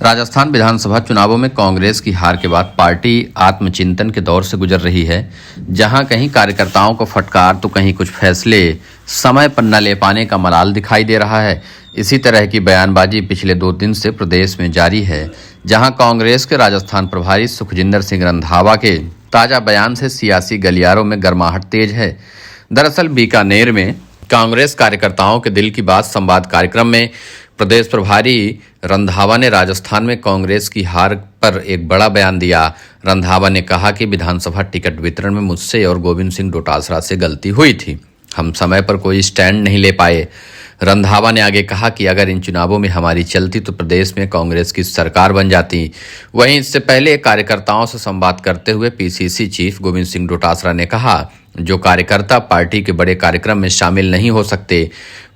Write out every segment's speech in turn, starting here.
राजस्थान विधानसभा चुनावों में कांग्रेस की हार के बाद पार्टी आत्मचिंतन के दौर से गुजर रही है, जहां कहीं कार्यकर्ताओं को फटकार तो कहीं कुछ फैसले समय पर न ले पाने का मलाल दिखाई दे रहा है। इसी तरह की बयानबाजी पिछले 2 दिन से प्रदेश में जारी है, जहां कांग्रेस के राजस्थान प्रभारी सुखजिंदर सिंह रंधावा के ताजा बयान से सियासी गलियारों में गर्माहट तेज है। दरअसल बीकानेर में कांग्रेस कार्यकर्ताओं के दिल की बात संवाद कार्यक्रम में प्रदेश प्रभारी रंधावा ने राजस्थान में कांग्रेस की हार पर एक बड़ा बयान दिया। रंधावा ने कहा कि विधानसभा टिकट वितरण में मुझसे और गोविंद सिंह डोटासरा से गलती हुई थी, हम समय पर कोई स्टैंड नहीं ले पाए। रंधावा ने आगे कहा कि अगर इन चुनावों में हमारी चलती तो प्रदेश में कांग्रेस की सरकार बन जाती। वहीं इससे पहले कार्यकर्ताओं से संवाद करते हुए पीसीसी चीफ गोविंद सिंह डोटासरा ने कहा, जो कार्यकर्ता पार्टी के बड़े कार्यक्रम में शामिल नहीं हो सकते,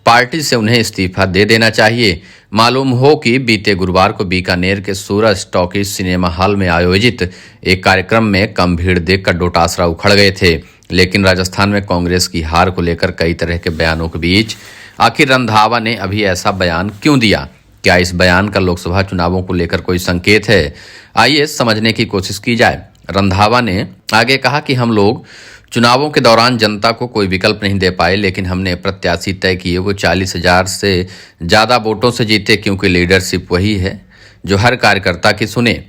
पार्टी से उन्हें इस्तीफा दे देना चाहिए। मालूम हो कि बीते गुरुवार को बीकानेर के सूरज टॉकीज सिनेमा हॉल में आयोजित एक कार्यक्रम में कम भीड़ देखकर डोटासरा उखड़ गए थे, लेकिन राजस्थान में कांग्रेस की हार को लेकर कई तरह के बयानों के बीच आखिर रंधावा ने अभी ऐसा बयान क्यों दिया? क्या इस बयान का लोकसभा चुनावों को लेकर कोई संकेत है? आइए समझने की कोशिश की जाए। रंधावा ने आगे कहा कि हम लोग चुनावों के दौरान जनता को कोई विकल्प नहीं दे पाए, लेकिन हमने प्रत्याशी तय किए, वो 40,000 से ज़्यादा वोटों से जीते, क्योंकि लीडरशिप वही है जो हर कार्यकर्ता की सुने।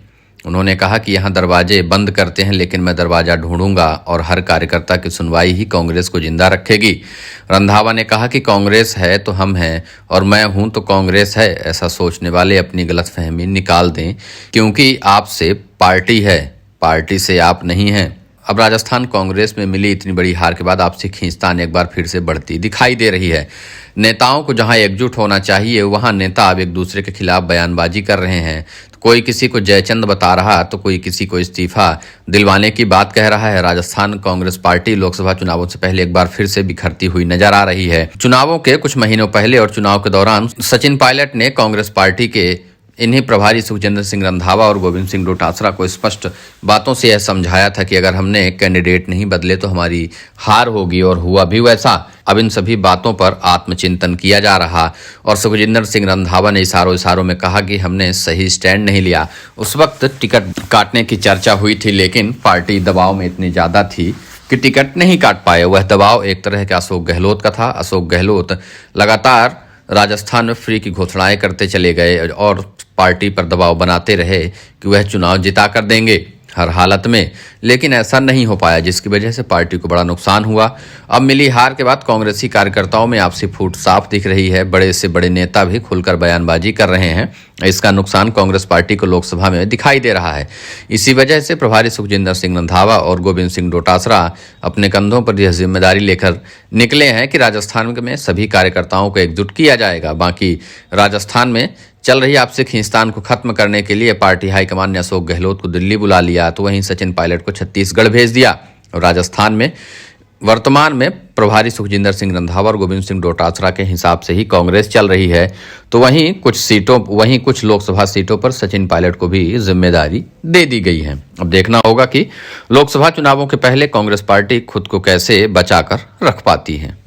उन्होंने कहा कि यहाँ दरवाजे बंद करते हैं, लेकिन मैं दरवाजा ढूंढूंगा और हर कार्यकर्ता की सुनवाई ही कांग्रेस को जिंदा रखेगी। रंधावा ने कहा कि कांग्रेस है तो हम हैं और मैं हूं तो कांग्रेस है। ऐसा सोचने वाले अपनी गलतफहमी निकाल दें, क्योंकि आपसे पार्टी है, पार्टी से आप नहीं हैं। अब राजस्थान कांग्रेस में मिली इतनी बड़ी हार के बाद आपसी खींचतान एक बार फिर से बढ़ती दिखाई दे रही है। नेताओं को जहां एकजुट होना चाहिए, वहां नेता अब एक दूसरे के खिलाफ बयानबाजी कर रहे हैं। तो कोई किसी को जयचंद बता रहा तो कोई किसी को इस्तीफा दिलवाने की बात कह रहा है। राजस्थान कांग्रेस पार्टी लोकसभा चुनावों से पहले एक बार फिर से बिखरती हुई नजर आ रही है। चुनावों के कुछ महीनों पहले और चुनाव के दौरान सचिन पायलट ने कांग्रेस पार्टी के इन्हीं प्रभारी सुखजिंदर सिंह रंधावा और गोविंद सिंह डोटासरा को स्पष्ट बातों से यह समझाया था कि अगर हमने कैंडिडेट नहीं बदले तो हमारी हार होगी, और हुआ भी वैसा। अब इन सभी बातों पर आत्मचिंतन किया जा रहा और सुखजिंदर सिंह रंधावा ने इशारों में कहा कि हमने सही स्टैंड नहीं लिया। उस वक्त टिकट काटने की चर्चा हुई थी, लेकिन पार्टी दबाव में इतनी ज़्यादा थी कि टिकट नहीं काट पाए। वह दबाव एक तरह के अशोक गहलोत का था। अशोक गहलोत लगातार राजस्थान में फ्री की घोषणाएं करते चले गए और पार्टी पर दबाव बनाते रहे कि वह चुनाव जिता कर देंगे हर हालत में, लेकिन ऐसा नहीं हो पाया, जिसकी वजह से पार्टी को बड़ा नुकसान हुआ। अब मिली हार के बाद कांग्रेसी कार्यकर्ताओं में आपसी फूट साफ दिख रही है। बड़े से बड़े नेता भी खुलकर बयानबाजी कर रहे हैं। इसका नुकसान कांग्रेस पार्टी को लोकसभा में दिखाई दे रहा है। इसी वजह से प्रभारी सुखजिंदर सिंह रंधावा और गोविंद सिंह डोटासरा अपने कंधों पर यह जिम्मेदारी लेकर निकले हैं कि राजस्थान में सभी कार्यकर्ताओं को एकजुट किया जाएगा। बाकी राजस्थान में चल रही आपसी खींचतान को खत्म करने के लिए पार्टी हाईकमान ने अशोक गहलोत को दिल्ली बुला लिया, तो वहीं सचिन पायलट को छत्तीसगढ़ भेज दिया। और राजस्थान में वर्तमान में प्रभारी सुखजिंदर सिंह रंधावा और गोविंद सिंह डोटासरा के हिसाब से ही कांग्रेस चल रही है। तो वहीं कुछ लोकसभा सीटों पर सचिन पायलट को भी जिम्मेदारी दे दी गई है। अब देखना होगा कि लोकसभा चुनावों के पहले कांग्रेस पार्टी खुद को कैसे बचाकर रख पाती है।